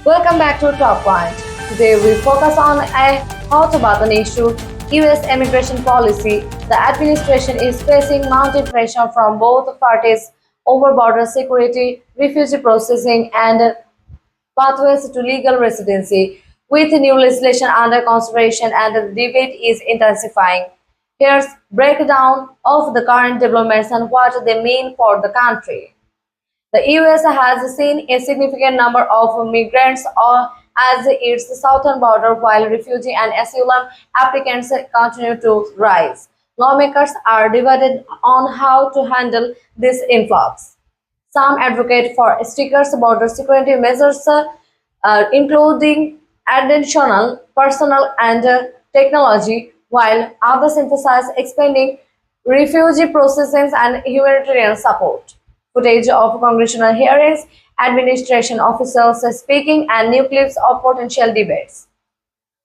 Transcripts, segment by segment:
Welcome back to Talkpoint. Today we focus on a hot button issue, US immigration policy. The administration is facing mounting pressure from both parties over border security, refugee processing, and pathways to legal residency. With new legislation under consideration and the debate is intensifying. Here's breakdown of the current developments and what they mean for the country. The US has seen a significant number of migrants as its southern border, while refugee and asylum applicants continue to rise. Lawmakers are divided on how to handle this influx. Some advocate for stricter border security measures, including additional personnel and technology, while others emphasize expanding refugee processing and humanitarian support. Footage of congressional hearings, administration officials speaking, and new clips of potential debates.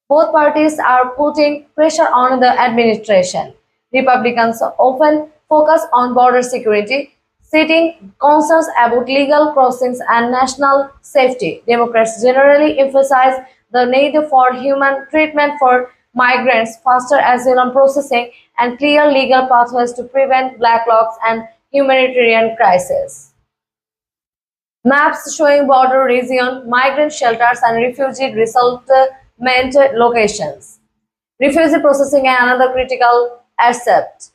Both parties are putting pressure on the administration. Republicans often focus on border security, citing concerns about legal crossings and national safety. Democrats generally emphasize the need for human treatment for migrants, faster asylum processing, and clear legal pathways to prevent backlogs and humanitarian crisis. Maps showing border region, migrant shelters, and refugee resettlement locations. Refugee processing and another critical aspect.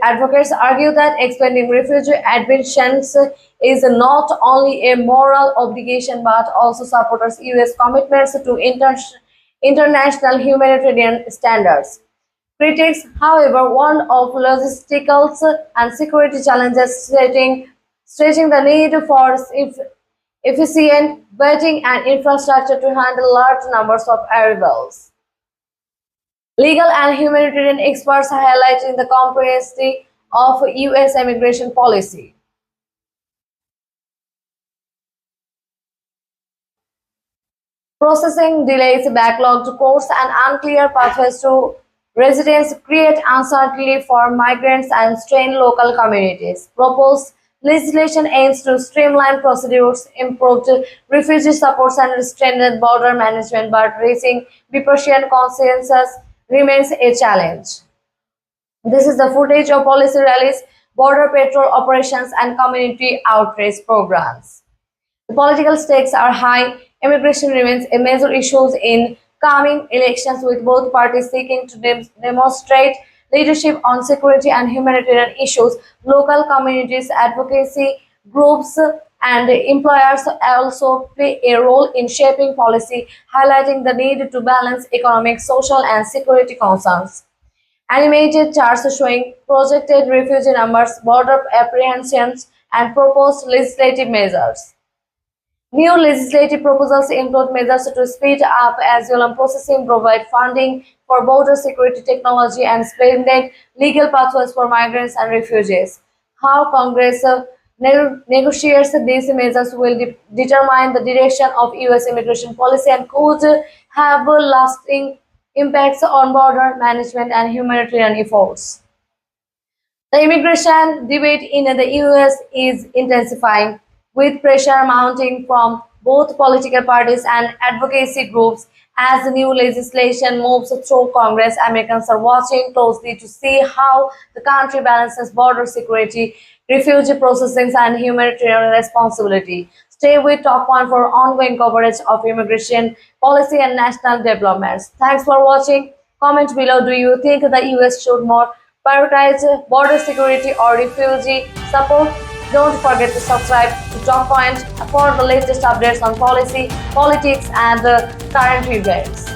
Advocates argue that expanding refugee admissions is not only a moral obligation but also supports US commitments to international humanitarian standards. Critics, however, warn of logistical and security challenges, stretching the need for efficient vetting and infrastructure to handle large numbers of arrivals. Legal and humanitarian experts highlighting the complexity of US immigration policy. Processing delays, backlogged courts, and unclear pathways to residents create uncertainty for migrants and strain local communities. Proposed legislation aims to streamline procedures, improve refugee supports, and strengthen border management, but raising bipartisan consensus remains a challenge. This is the footage of policy rallies, border patrol operations, and community outreach programs. The political stakes are high. Immigration remains a major issue in coming elections, with both parties seeking to demonstrate leadership on security and humanitarian issues. Local communities, advocacy groups, and employers also play a role in shaping policy, highlighting the need to balance economic, social, and security concerns. Animated charts showing projected refugee numbers, border apprehensions, and proposed legislative measures. New legislative proposals include measures to speed up asylum processing, provide funding for border security technology, and strengthen legal pathways for migrants and refugees. How Congress negotiates these measures will determine the direction of US immigration policy and could have lasting impacts on border management and humanitarian efforts. The immigration debate in the US is intensifying, with pressure mounting from both political parties and advocacy groups. As the new legislation moves through Congress, Americans are watching closely to see how the country balances border security, refugee processing, and humanitarian responsibility. Stay with Talkpoint for ongoing coverage of immigration policy and national developments. Thanks for watching. Comment below, do you think the US should more prioritize border security or refugee support? Don't forget to subscribe to Talkpoint for the latest updates on policy, politics, and current events.